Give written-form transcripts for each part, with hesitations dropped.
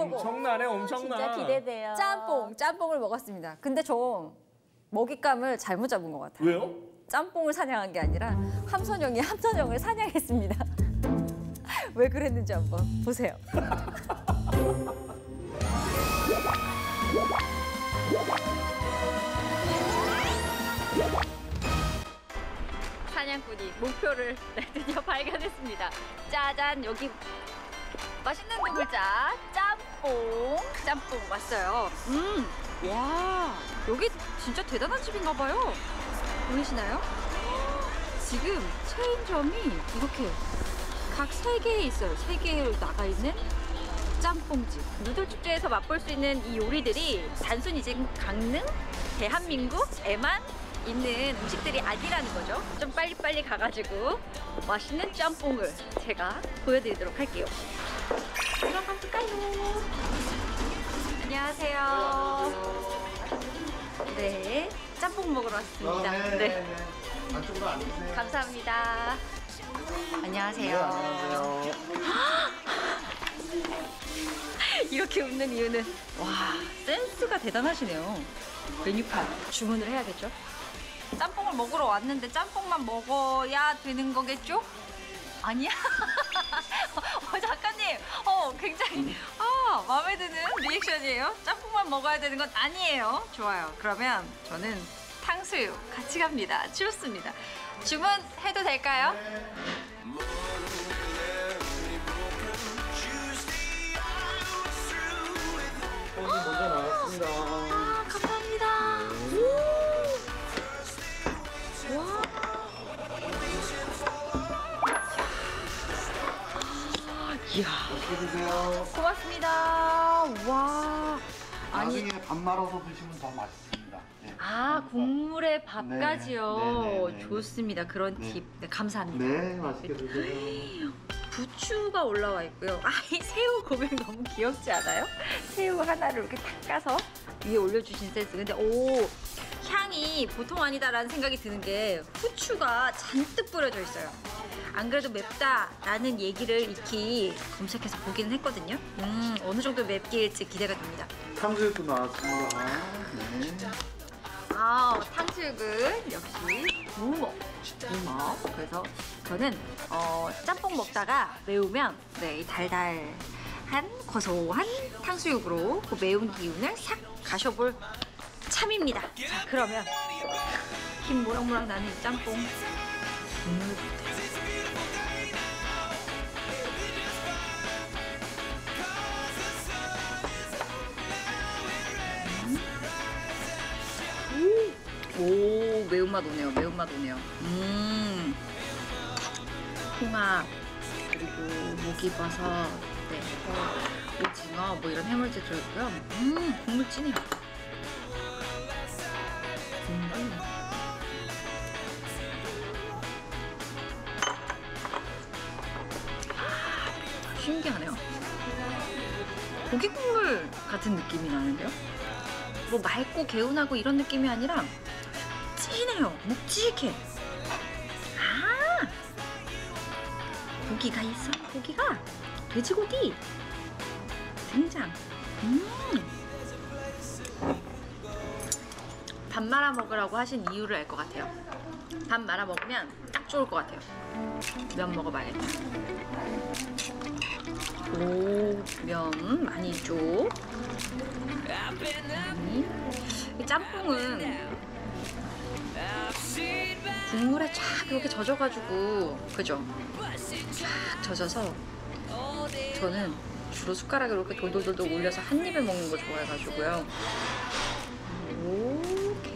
먹어보고. 엄청나네, 엄청나. 진짜 기대돼요. 짬뽕을 먹었습니다. 근데 저 먹잇감을 잘못 잡은 것 같아요. 왜요? 짬뽕을 사냥한 게 아니라 함선영을 사냥했습니다. 왜 그랬는지 한번 보세요. 사냥꾼이 목표를 드디어 발견했습니다. 짜잔, 여기 맛있는 두물짜 짬뽕 왔어요. 와, 여기 진짜 대단한 집인가 봐요. 보이시나요? 지금 체인점이 이렇게 각 3개에 있어요. 3개로 나가 있는 짬뽕집. 누들축제에서 맛볼 수 있는 이 요리들이 단순히 지금 강릉, 대한민국에만 있는 음식들이 아니라는 거죠. 좀 빨리빨리 가가지고 맛있는 짬뽕을 제가 보여드리도록 할게요. 들어가 볼까요? 안녕하세요. 네, 짬뽕 먹으러 왔습니다. 네. 안쪽으로 앉으세요. 감사합니다. 안녕하세요. 안녕하세요. 이렇게 웃는 이유는 와, 센스가 대단하시네요. 메뉴판 주문을 해야겠죠? 짬뽕을 먹으러 왔는데 짬뽕만 먹어야 되는 거겠죠? 아니야? 작가님, 굉장히 마음에 드는 리액션이에요. 짬뽕만 먹어야 되는 건 아니에요. 좋아요. 그러면 저는 탕수육 같이 갑니다. 좋습니다. 주문해도 될까요? 먼저 나왔습니다. 감사합니다. 와. 이야. 맛있게 드세요. 고맙습니다. 와. 나중에 밥 말아서 드시면 더 맛있습니다. 네. 국물에 밥까지요. 네. 좋습니다. 그런 네. 팁. 네, 감사합니다. 네, 맛있게 드세요. 부추가 올라와 있고요. 이 새우 고명 너무 귀엽지 않아요? 새우 하나를 이렇게 탁 까서 위에 올려주신 센스. 근데 향이 보통 아니다라는 생각이 드는 게 후추가 잔뜩 뿌려져 있어요. 안 그래도 맵다라는 얘기를 익히 검색해서 보기는 했거든요. 어느 정도 맵길지 기대가 됩니다. 탕수육도 나왔습니다. 네. 탕수육은 역시 부먹. 그래서 저는 짬뽕 먹다가 매우면 이 달달한 고소한 탕수육으로 그 매운 기운을 싹 가셔볼 참입니다. 자, 그러면 힘 모락모락 나는 이 짬뽕 국물부터. 오, 매운맛 오네요. 홍합, 그리고 목이버섯, 오징어, 이런 해물질 들어있고요. 국물 진해요. 신기하네요. 고기 국물 같은 느낌이 나는데요? 맑고 개운하고 이런 느낌이 아니라 진해요. 묵직해. 고기가 있어. 고기가 돼지고기 등장. 밥 말아 먹으라고 하신 이유를 알 것 같아요. 밥 말아 먹으면 딱 좋을 것 같아요. 면 먹어봐야겠다. 오, 면 많이 줘. 이 짬뽕은 국물에 쫙 이렇게 젖어가지고, 그죠? 쫙 젖어서 저는 주로 숟가락에 이렇게 돌돌돌돌 올려서 한 입에 먹는 거 좋아해가지고요. 이렇게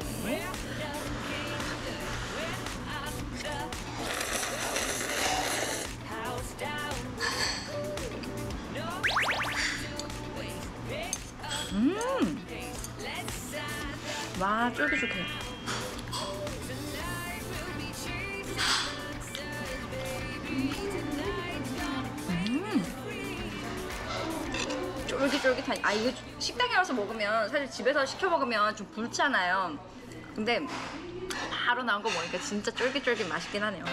와, 쫄깃쫄깃해. 쫄깃쫄깃한. 이거 식당에 와서 먹으면, 사실 집에서 시켜 먹으면 좀 불잖아요. 근데 바로 나온 거 먹으니까 진짜 쫄깃쫄깃 맛있긴 하네요.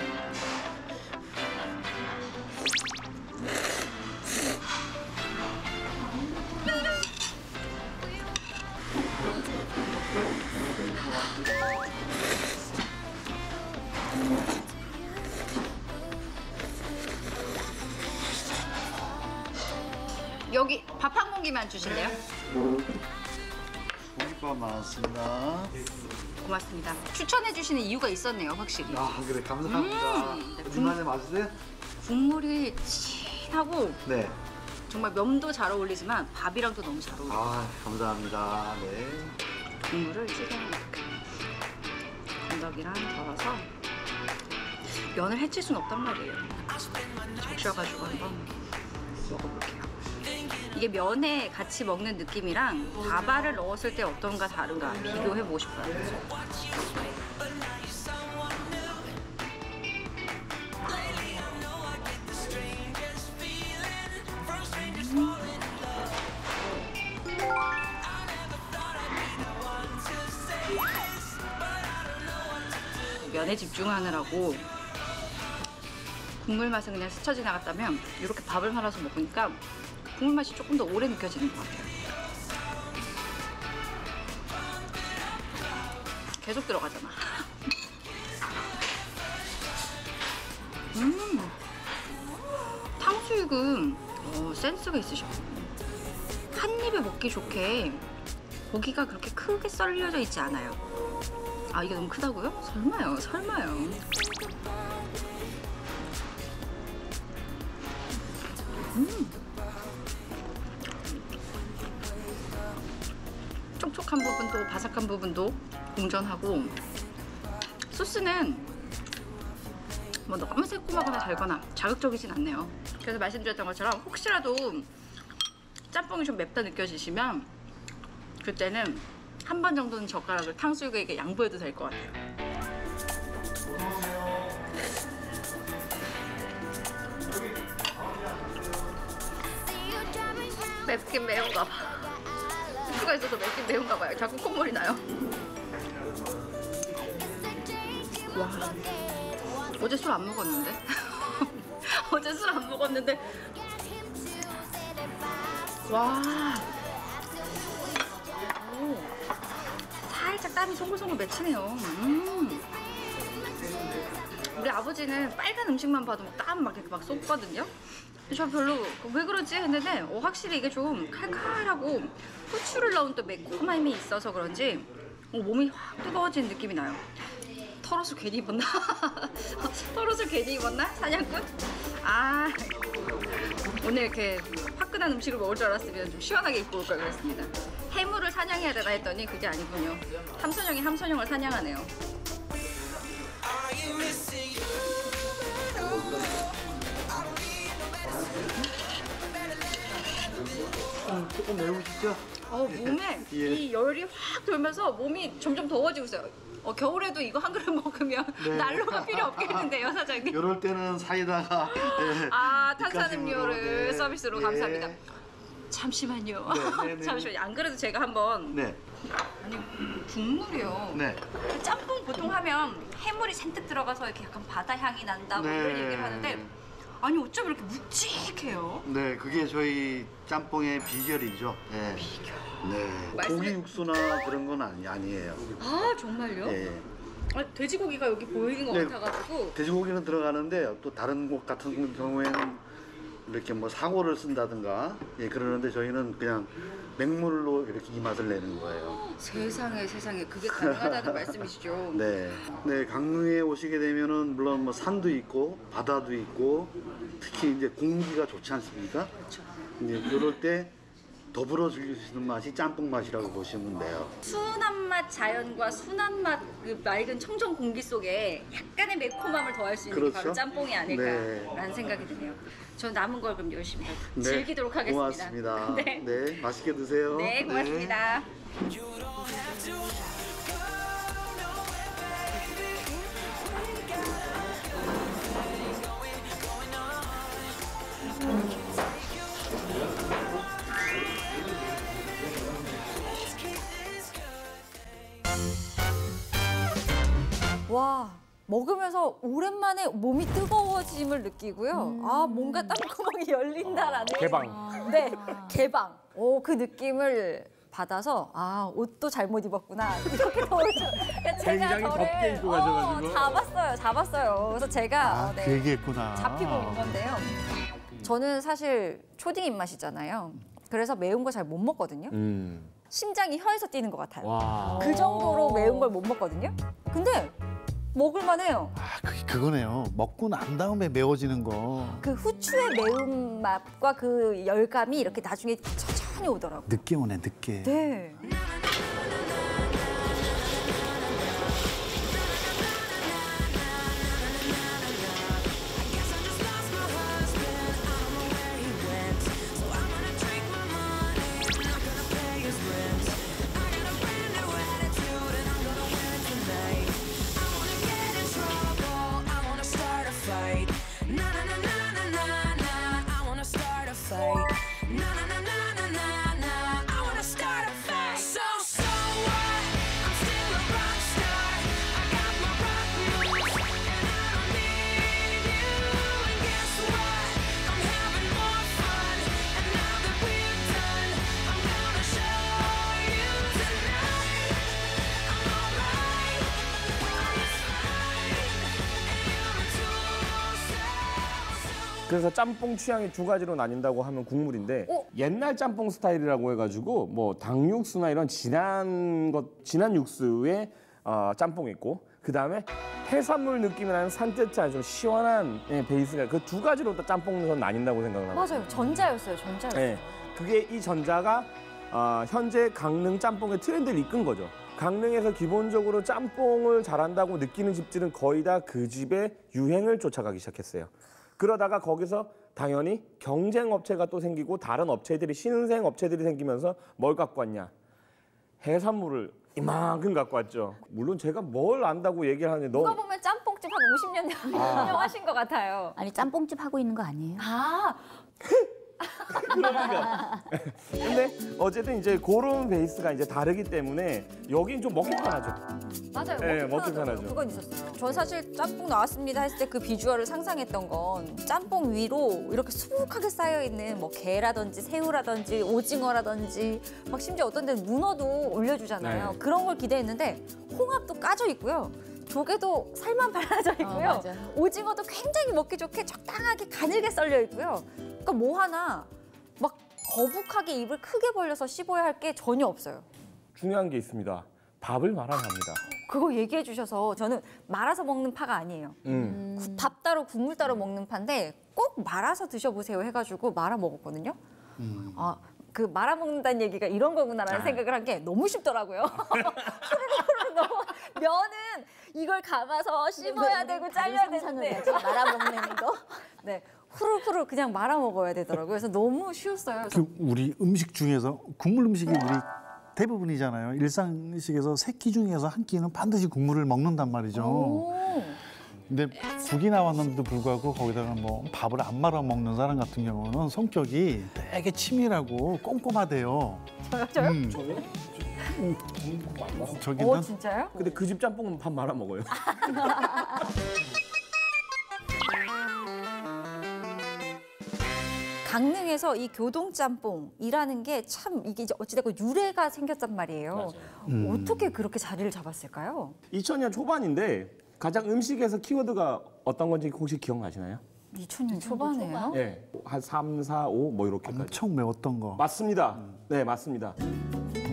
여기 밥 한 공기만 주실래요? 고기밥 많습니다. 고맙습니다. 추천해 주시는 이유가 있었네요, 확실히. 아 그래 감사합니다. 네, 우리만의 맛이세요? 국물이 진하고 네. 정말 면도 잘 어울리지만 밥이랑도 너무 잘 어울려요. 아 감사합니다. 네. 국물을 찌개 건더기랑 덜어서 면을 해칠 순 없단 말이에요. 적셔가지고 한번 먹어볼게요. 이게 면에 같이 먹는 느낌이랑 다바를 넣었을 때 어떤가 다른가 비교해보고 싶어요. 면에 집중하느라고 국물 맛은 그냥 스쳐 지나갔다면 이렇게 밥을 말아서 먹으니까 국물 맛이 조금 더 오래 느껴지는 것 같아요. 계속 들어가잖아. 탕수육은 센스가 있으셔. 한 입에 먹기 좋게 고기가 그렇게 크게 썰려져 있지 않아요. 아 이게 너무 크다고요? 설마요, 설마요. 촉촉한 부분도 바삭한 부분도 공존하고 소스는 뭐 너무 새콤하거나 달거나 자극적이진 않네요. 그래서 말씀드렸던 것처럼 혹시라도 짬뽕이 좀 맵다 느껴지시면 그때는 한 번 정도는 젓가락을 탕수육에게 양보해도 될 것 같아요. 맵긴 매운가 봐. 수가 있어서 맵긴 매운가 봐요. 자꾸 콧물이 나요. 와, 어제 술 안 먹었는데? 어제 술 안 먹었는데 와. 오, 살짝 땀이 송글송글 맺히네요. 우리 아버지는 빨간 음식만 봐도 땀 막 이렇게 막 쏟거든요. 저 별로 왜 그러지 했는데 확실히 이게 좀 칼칼하고 후추를 넣은 또 매콤함이 있어서 그런지 몸이 확 뜨거워지는 느낌이 나요. 털옷을 괜히 입었나? 털옷을 괜히 입었나? 사냥꾼? 아 오늘 이렇게 화끈한 음식을 먹을 줄 알았으면 좀 시원하게 입고 올 걸 그랬습니다. 해물을 사냥해야 되나 했더니 그게 아니군요. 함선영이 함선영을 사냥하네요. 조금 매우시죠? 몸에 예. 이 열이 확 돌면서 몸이 점점 더워지고 있어요. 겨울에도 이거 한 그릇 먹으면 네. 난로가 필요 없겠는데요, 사장님? 이럴 때는 사이다가 예. 아, 입가심으로, 탄산음료를 네. 서비스로 예. 감사합니다. 잠시만요. 네, 네. 잠시만요. 안 그래도 제가 한번 네. 아니 국물이요. 네. 짬뽕 보통 하면 해물이 잔뜩 들어가서 이렇게 약간 바다 향이 난다 뭐 네. 이런 얘기를 하는데 아니 어쩜 이렇게 묵직해요? 네, 그게 저희 짬뽕의 비결이죠. 네. 비결. 네. 말씀해- 고기 육수나 그런 건 아니에요. 아 정말요? 예. 아, 돼지고기가 여기 보이는 것 네. 같아가지고 돼지고기는 들어가는데 또 다른 곳 같은 경우에는 이렇게 뭐 사고를 쓴다든가 예, 그러는데 저희는 그냥 맹물로 이렇게 이 맛을 내는 거예요. 세상에 세상에 그게 가능하다는 말씀이시죠? 네. 네, 강릉에 오시게 되면은 물론 뭐 산도 있고 바다도 있고 특히 이제 공기가 좋지 않습니까? 그렇죠. 이제 이럴 때 더불어 즐길 수 있는 맛이 짬뽕 맛이라고 보시면 돼요. 순한 맛 자연과 순한 맛 그 맑은 청정 공기 속에 약간의 매콤함을 더할 수 있는 게 바로 그렇죠. 짬뽕이 아닐까라는 네. 생각이 드네요. 전 남은 걸 그럼 열심히 네, 즐기도록 하겠습니다. 고맙습니다. 네. 네, 맛있게 드세요. 네, 고맙습니다. 와, 먹으면서 오랜만에 몸이 뜨거워짐을 느끼고요. 아, 뭔가 땀구멍이 열린다라는. 개방. 네, 개방. 그 느낌을 받아서 아, 옷도 잘못 입었구나. 이렇게 더워져. 굉장히 덥게 입고 가셔가지고. 잡았어요. 그래서 제가 그 얘기했구나. 잡히고 온 건데요. 저는 사실 초딩 입맛이잖아요. 그래서 매운 거 잘 못 먹거든요. 심장이 혀에서 뛰는 것 같아요. 와. 그 정도로 매운 걸 못 먹거든요. 근데 먹을만해요. 아, 그거네요. 먹고 난 다음에 매워지는 거. 그 후추의 매운맛과 그 열감이 이렇게 나중에 천천히 오더라고요. 늦게 오네, 늦게. 네. 그래서 짬뽕 취향이 두 가지로 나뉜다고 하면 국물인데 옛날 짬뽕 스타일이라고 해가지고 뭐 닭육수나 이런 진한 육수에 짬뽕이 있고 그 다음에 해산물 느낌이 나는 산뜻한 좀 시원한 베이스가 그 두 가지로 또 짬뽕은 나뉜다고 생각을 합니다. 맞아요. 전자였어요. 전자였어요. 네, 그게 이 전자가 현재 강릉 짬뽕의 트렌드를 이끈 거죠. 강릉에서 기본적으로 짬뽕을 잘한다고 느끼는 집들은 거의 다 그 집의 유행을 쫓아가기 시작했어요. 그러다가 거기서 당연히 경쟁 업체가 또 생기고 다른 업체들이 신생 업체들이 생기면서 뭘 갖고 왔냐? 해산물을 이만큼 갖고 왔죠. 물론 제가 뭘 안다고 얘기를 하는데 누가 보면 짬뽕집 한 50년 운영하신 것 같아요. 아니 짬뽕집 하고 있는 거 아니에요? 아, 그러니까. 근데 어쨌든 이제 그런 베이스가 이제 다르기 때문에 여긴 좀 먹기 편하죠. 맞아요. 네, 먹기 편하더라고요. 편하죠. 그건 있었어요. 전 사실 짬뽕 나왔습니다 했을 때 그 비주얼을 상상했던 건 짬뽕 위로 이렇게 수북하게 쌓여있는 뭐 게라든지 새우라든지 오징어라든지 막 심지어 어떤 데는 문어도 올려주잖아요. 네. 그런 걸 기대했는데 홍합도 까져 있고요. 조개도 살만 발라져 있고요. 맞아. 오징어도 굉장히 먹기 좋게 적당하게 가늘게 썰려 있고요. 그러니까 뭐 하나 막 거북하게 입을 크게 벌려서 씹어야 할 게 전혀 없어요. 중요한 게 있습니다. 밥을 말아 합니다. 그거 얘기해 주셔서 저는 말아서 먹는 파가 아니에요. 밥 따로 국물 따로 먹는 파인데 꼭 말아서 드셔보세요 해가지고 말아 먹었거든요. 아, 그 말아 먹는다는 얘기가 이런 거구나라는 생각을 한 게 너무 쉽더라고요. 후루룩 너무 면은 이걸 감아서 씹어야 되고 잘려야 되는데 말아 먹는 거? 네, 후루룩 그냥 말아 먹어야 되더라고요. 그래서 너무 쉬웠어요. 그 우리 음식 중에서 국물 음식이 우리 대부분이잖아요. 일상식에서 세 끼 중에서 한 끼는 반드시 국물을 먹는단 말이죠. 오. 근데 국이 나왔는데도 불구하고 거기다가 뭐 밥을 안 말아 먹는 사람 같은 경우는 성격이 되게 치밀하고 꼼꼼하대요. 저요? 저기는 진짜요? 근데 그 집 짬뽕은 밥 말아 먹어요. 강릉에서 이 교동짬뽕이라는 게 참 이게 이제 어찌됐건 유래가 생겼단 말이에요. 어떻게 그렇게 자리를 잡았을까요? 2000년 초반인데 가장 음식에서 키워드가 어떤 건지 혹시 기억나시나요? 2000년 초반에요? 네, 한 3, 4, 5 뭐 이렇게까지. 엄청 매웠던 거. 맞습니다. 네, 맞습니다.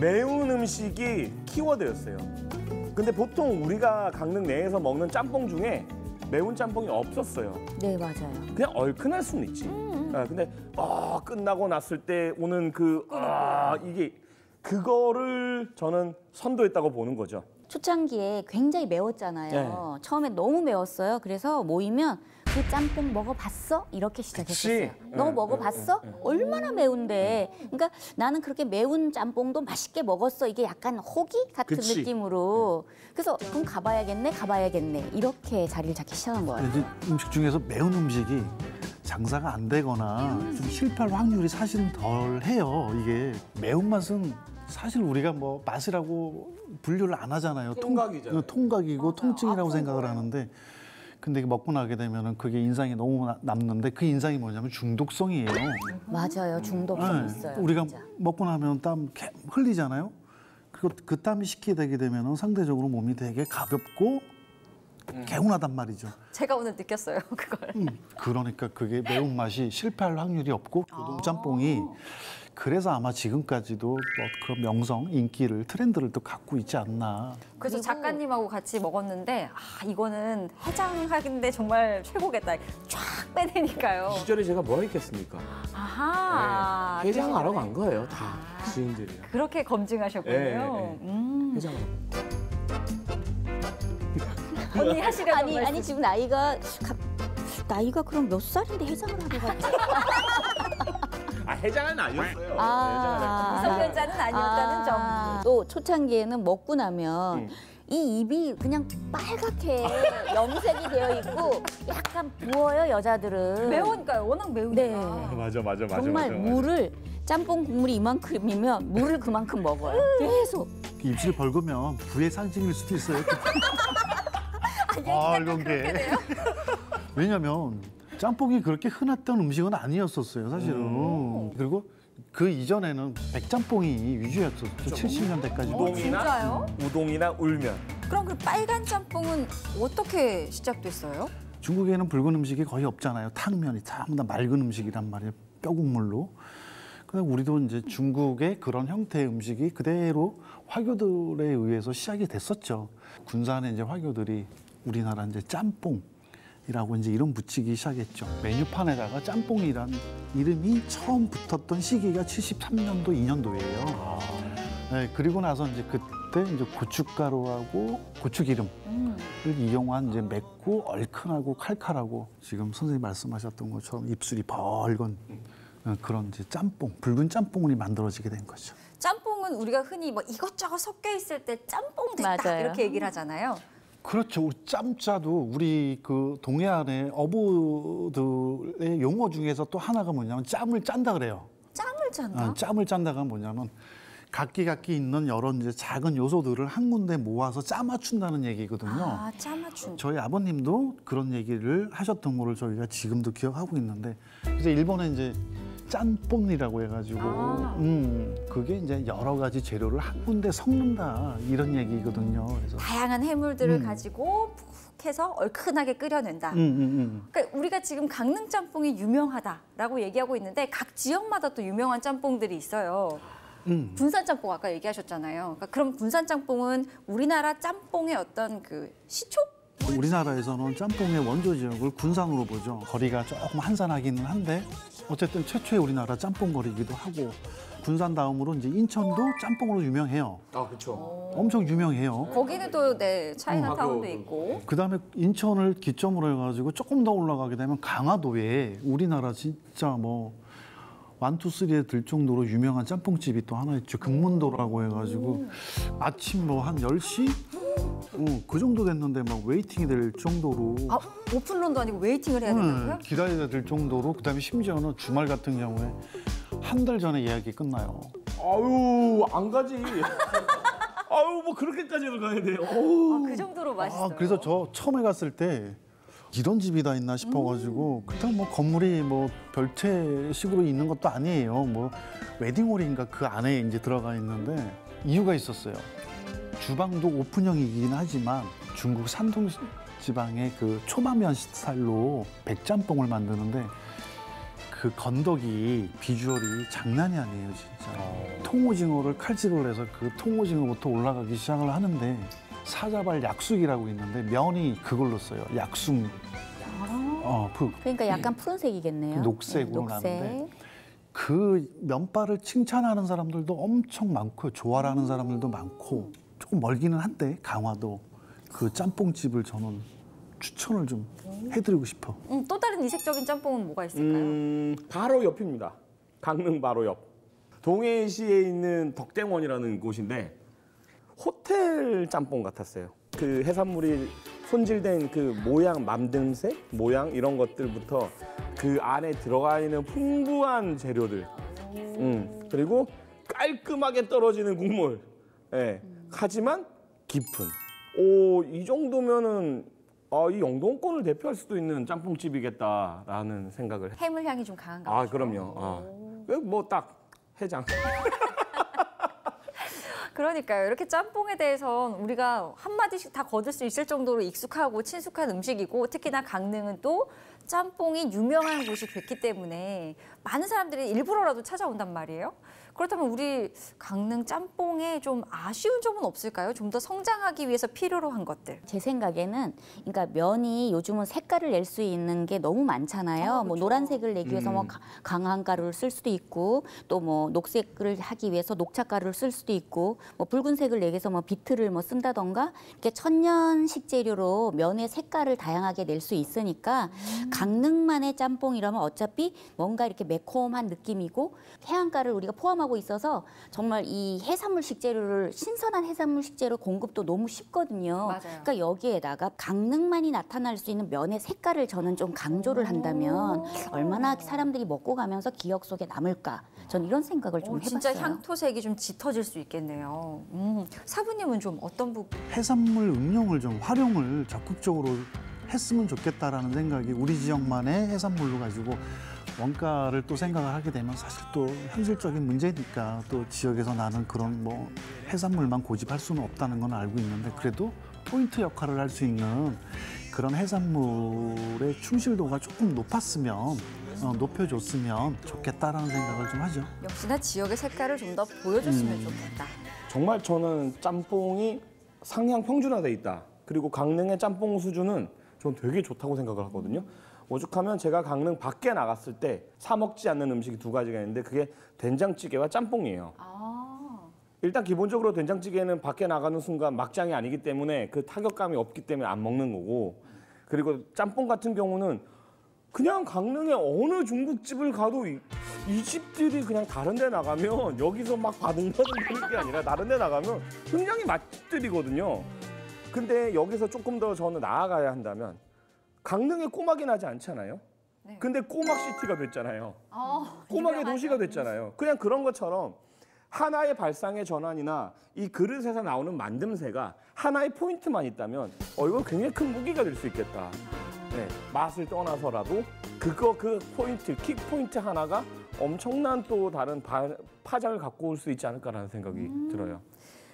매운 음식이 키워드였어요. 근데 보통 우리가 강릉 내에서 먹는 짬뽕 중에 매운 짬뽕이 없었어요. 네 맞아요. 그냥 얼큰할 수는 있지. 근데 끝나고 났을 때 오는 이게 그거를 저는 선도했다고 보는 거죠. 초창기에 굉장히 매웠잖아요. 처음에 너무 매웠어요. 그래서 모이면 그 짬뽕 먹어봤어? 이렇게 시작했었어요. 그치. 너 먹어봤어? 얼마나 매운데. 그러니까 나는 그렇게 매운 짬뽕도 맛있게 먹었어. 이게 약간 호기 같은 그치. 느낌으로. 그래서 그럼 가봐야겠네. 이렇게 자리를 잡기 시작한 거예요. 이제 음식 중에서 매운 음식이 장사가 안 되거나 좀 실패할 확률이 사실은 덜 해요. 이게 매운맛은 사실 우리가 뭐 맛이라고 분류를 안 하잖아요. 통각이잖아요. 통각이고 통증이라고 생각을 하는데 근데 이게 먹고 나게 되면은 그게 인상이 너무 남는데 그 인상이 뭐냐면 중독성이에요. 맞아요. 중독성 네. 있어요. 우리가 진짜. 먹고 나면 땀 흘리잖아요. 그리고 그 땀이 식게 되게 되면은 상대적으로 몸이 되게 가볍고 개운하단 말이죠. 제가 오늘 느꼈어요, 그걸. 그러니까 그게 매운맛이 실패할 확률이 없고 교동짬뽕이 그래서 아마 지금까지도 뭐 그런 명성, 인기를, 트렌드를 또 갖고 있지 않나. 그래서 그리고- 작가님하고 같이 먹었는데 이거는 해장하는데 정말 최고겠다. 쫙 빼내니까요. 시절에 제가 뭐 했겠습니까? 아하. 해장하러 간 거예요, 다 지인들이랑. 그렇게 검증하셨군요. 네, 네. 해장하러. 언니 하시려는 아니 말씀. 지금 나이가 그럼 몇 살인데 해장을 하러 갔지? 해장은 아니었어요. 미성년자는 아니었다는 점. 또 초창기에는 먹고 나면 음. 이 입이 그냥 빨갛게 염색이 되어 있고 약간 부어요 여자들은. 매우니까요. 워낙 매우니까. 네. 맞아. 정말 물을 짬뽕 국물이 이만큼이면 물을 그만큼 먹어요. 계속. 입술 벌거면 부의 상징일 수도 있어요. 이런 게. 왜냐면 짬뽕이 그렇게 흔했던 음식은 아니었었어요, 사실은. 그리고 그 이전에는 백짬뽕이 위주였었죠. 70년대까지. 진짜요? 우동이나 울면. 그럼 그 빨간 짬뽕은 어떻게 시작됐어요? 중국에는 붉은 음식이 거의 없잖아요. 탕면이 전부 다 맑은 음식이란 말이에요. 뼈국물로. 근데 우리도 이제 중국의 그런 형태의 음식이 그대로 화교들에 의해서 시작이 됐었죠. 군산의 이제 화교들이 우리나라 이제 짬뽕이라고 이제 이름 붙이기 시작했죠. 메뉴판에다가 짬뽕이란 이름이 처음 붙었던 시기가 73년도, 2년도예요. 네, 그리고 나서 이제 그때 이제 고춧가루하고 고추기름을 이용한 이제 맵고 얼큰하고 칼칼하고 지금 선생님 말씀하셨던 것처럼 입술이 벌건 그런 이제 짬뽕, 붉은 짬뽕이 만들어지게 된 거죠. 짬뽕은 우리가 흔히 뭐 이것저것 섞여 있을 때 짬뽕 됐다 맞아요. 이렇게 얘기를 하잖아요. 그렇죠. 우리 짬짜도 우리 그 동해안의 어부들의 용어 중에서 또 하나가 뭐냐면 짬을 짠다 그래요. 짬을 짠다? 짬을 짠다가 뭐냐면 각기 있는 여러 이제 작은 요소들을 한 군데 모아서 짜 맞춘다는 얘기거든요. 짜 맞춘. 저희 아버님도 그런 얘기를 하셨던 거를 저희가 지금도 기억하고 있는데, 그래서 일본에 이제 짠뽕이라고 해가지고, 그게 이제 여러 가지 재료를 한 군데 섞는다 이런 얘기거든요. 그래서 다양한 해물들을 가지고 푹 해서 얼큰하게 끓여낸다. 그러니까 우리가 지금 강릉 짬뽕이 유명하다라고 얘기하고 있는데 각 지역마다 또 유명한 짬뽕들이 있어요. 군산 짬뽕 아까 얘기하셨잖아요. 그러니까 그럼 군산 짬뽕은 우리나라 짬뽕의 어떤 그 시초? 우리나라에서는 짬뽕의 원조 지역을 군산으로 보죠. 거리가 조금 한산하기는 한데 어쨌든 최초의 우리나라 짬뽕 거리이기도 하고, 군산 다음으로 이제 인천도 짬뽕으로 유명해요. 아, 그렇죠. 엄청 유명해요. 거기는 또 네, 차이나타운도 하고, 있고. 그다음에 인천을 기점으로 해가지고 조금 더 올라가게 되면 강화도에 우리나라 진짜 뭐 완투쓰리에 들 정도로 유명한 짬뽕집이 또 하나 있죠. 금문도라고 해가지고 아침 뭐 한 10시? 그 정도 됐는데 막 웨이팅이 될 정도로 오픈런도 아니고 웨이팅을 해야 된다고요? 기다려야 될 정도로, 그다음에 심지어는 주말 같은 경우에 한 달 전에 예약이 끝나요. 아유, 안 가지. 아유, 뭐 그렇게까지는 가야 돼요. 그 정도로 맛있어요. 그래서 저 처음에 갔을 때 이런 집이 다 있나 싶어가지고, 그때 뭐 건물이 뭐 별채식으로 있는 것도 아니에요. 뭐 웨딩홀인가 그 안에 이제 들어가 있는데 이유가 있었어요. 주방도 오픈형이긴 하지만 중국 산동 지방의 그 초마면 스타일로 백짬뽕을 만드는데 그 건더기 비주얼이 장난이 아니에요, 진짜. 통오징어를 칼질을 해서 그 통오징어부터 올라가기 시작을 하는데, 사자발 약숙이라고 있는데 면이 그걸로 써요. 약숙. 그러니까 약간 푸른색이겠네요. 녹색으로 녹색. 나는데 그 면발을 칭찬하는 사람들도 엄청 많고 좋아하는 사람들도 많고, 조금 멀기는 한데 강화도 그 짬뽕집을 저는 추천을 좀 해드리고 싶어. 또 다른 이색적인 짬뽕은 뭐가 있을까요? 바로 옆입니다. 강릉 바로 옆. 동해시에 있는 덕땡원이라는 곳인데 호텔 짬뽕 같았어요. 그 해산물이 손질된 그 모양, 만듦새 모양 이런 것들부터 그 안에 들어가 있는 풍부한 재료들, 그리고 깔끔하게 떨어지는 국물. 예. 하지만 깊은. 이 정도면은 이 영동권을 대표할 수도 있는 짬뽕집이겠다라는 생각을. 해물 향이 좀 강한가 봐요. 그럼요. 뭐 딱 해장. 그러니까요. 이렇게 짬뽕에 대해선 우리가 한마디씩 다 거둘 수 있을 정도로 익숙하고 친숙한 음식이고 특히나 강릉은 또 짬뽕이 유명한 곳이 됐기 때문에 많은 사람들이 일부러라도 찾아온단 말이에요. 그렇다면 우리 강릉 짬뽕에 좀 아쉬운 점은 없을까요? 좀 더 성장하기 위해서 필요로 한 것들. 제 생각에는 그러니까 면이 요즘은 색깔을 낼 수 있는 게 너무 많잖아요. 뭐 노란색을 내기 위해서 뭐 강황 가루를 쓸 수도 있고 또 뭐 녹색을 하기 위해서 녹차 가루를 쓸 수도 있고 뭐 붉은색을 내기 위해서 뭐 비트를 뭐 쓴다던가 이렇게 천연 식재료로 면의 색깔을 다양하게 낼 수 있으니까 강릉만의 짬뽕이라면 어차피 뭔가 이렇게 매콤한 느낌이고 해안가를 우리가 포함하고 있어서 정말 이 해산물 식재료를 신선한 해산물 식재료 공급도 너무 쉽거든요. 맞아요. 그러니까 여기에다가 강릉만이 나타날 수 있는 면의 색깔을 저는 좀 강조를 한다면 얼마나 사람들이 먹고 가면서 기억 속에 남을까. 전 이런 생각을 좀 해봤어요. 진짜 향토색이 좀 짙어질 수 있겠네요. 사부님은 좀 어떤 부분? 해산물 응용을 좀 활용을 적극적으로 했으면 좋겠다라는 생각이 우리 지역만의 해산물로 가지고 원가를 또 생각을 하게 되면 사실 또 현실적인 문제니까 또 지역에서 나는 그런 뭐 해산물만 고집할 수는 없다는 건 알고 있는데 그래도 포인트 역할을 할 수 있는 그런 해산물의 충실도가 조금 높았으면 높여줬으면 좋겠다라는 생각을 좀 하죠. 역시나 지역의 색깔을 좀 더 보여줬으면 좋겠다. 정말 저는 짬뽕이 상향 평준화돼 있다. 그리고 강릉의 짬뽕 수준은 전 되게 좋다고 생각을 하거든요. 오죽하면 제가 강릉 밖에 나갔을 때 사 먹지 않는 음식이 두 가지가 있는데 그게 된장찌개와 짬뽕이에요. 일단 기본적으로 된장찌개는 밖에 나가는 순간 막장이 아니기 때문에 그 타격감이 없기 때문에 안 먹는 거고 그리고 짬뽕 같은 경우는 그냥 강릉의 어느 중국집을 가도 이 집들이 그냥 다른 데 나가면 여기서 막 바둥바둥 되는 게 아니라 다른 데 나가면 굉장히 맛집들이거든요. 근데 여기서 조금 더 저는 나아가야 한다면 강릉에 꼬막이 나지 않잖아요. 네. 근데 꼬막 시티가 됐잖아요. 꼬막의 유명하죠. 도시가 됐잖아요. 그냥 그런 것처럼 하나의 발상의 전환이나 이 그릇에서 나오는 만듦새가 하나의 포인트만 있다면 이건 굉장히 큰 무기가 될 수 있겠다. 네, 맛을 떠나서라도 그 포인트, 킥 포인트 하나가 엄청난 또 다른 파장을 갖고 올 수 있지 않을까라는 생각이 들어요.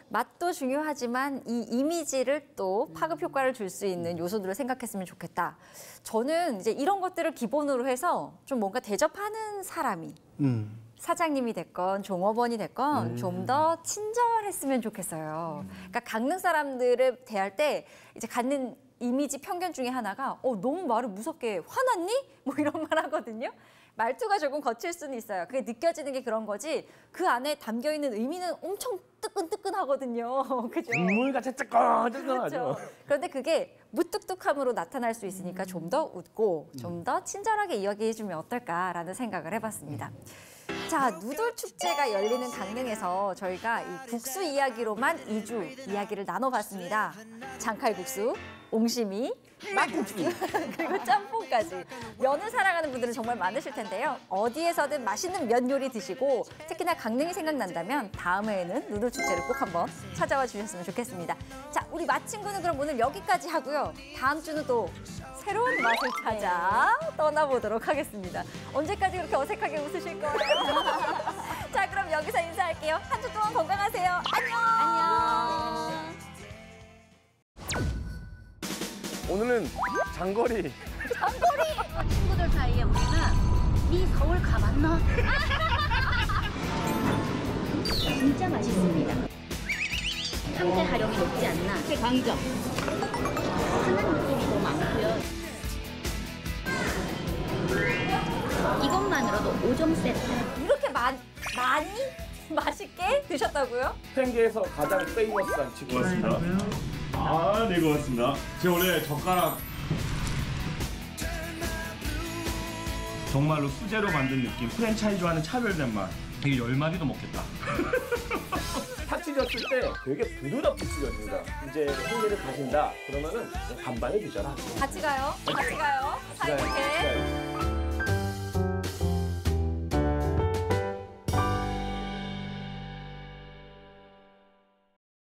맛도 중요하지만 이 이미지를 또 파급 효과를 줄 수 있는 요소들을 생각했으면 좋겠다. 저는 이제 이런 것들을 기본으로 해서 좀 뭔가 대접하는 사람이 사장님이 됐건 종업원이 됐건 좀 더 친절했으면 좋겠어요. 그러니까 강릉 사람들을 대할 때 이제 갖는 이미지 편견 중에 하나가 너무 말을 무섭게 화났니? 뭐 이런 말 하거든요. 말투가 조금 거칠 수는 있어요. 그게 느껴지는 게 그런 거지 그 안에 담겨있는 의미는 엄청 뜨끈뜨끈하거든요. 그죠? 국물같이 뜨끈뜨끈하죠. 그렇죠. 그런데 그게 무뚝뚝함으로 나타날 수 있으니까 좀 더 웃고 좀 더 친절하게 이야기해주면 어떨까라는 생각을 해봤습니다. 자, 누들 축제가 열리는 강릉에서 저희가 이 국수 이야기로만 2주 이야기를 나눠봤습니다. 장칼국수, 옹심이, 막국수, 그리고 짬뽕까지. 면을 사랑하는 분들은 정말 많으실 텐데요. 어디에서든 맛있는 면 요리 드시고 특히나 강릉이 생각난다면 다음해에는 누들 축제를 꼭 한번 찾아와 주셨으면 좋겠습니다. 자, 우리 맛친구는 그럼 오늘 여기까지 하고요. 다음 주는 또 새로운 맛을 찾아 떠나보도록 하겠습니다. 언제까지 그렇게 어색하게 웃으실 거예요? 자, 그럼 여기서 인사할게요. 한 주 동안 건강하세요. 안녕! 오늘은 장거리. 친구들 사이에 우리는 네 서울 가봤나? 진짜 맛있습니다. 상대 활용이 높지 않나? 강정. 하는 느낌이 더 많고요. 이것만으로도 5종 세트. 이렇게 많이 맛있게 드셨다고요? 팽개에서 가장 페이머스한 치킨. 고맙습니다. 아, 네, 고맙습니다. 제가 원래 젓가락 정말로 수제로 만든 느낌, 프랜차이즈와는 차별된 맛. 이게 10마리도 먹겠다. 파 찢었을 때 되게 부드럽게 찢어집니다. 이제 팽개를 가신다 그러면은 반반에 드셔라. 같이 가요. 같이 가요. 사이좋게. 네.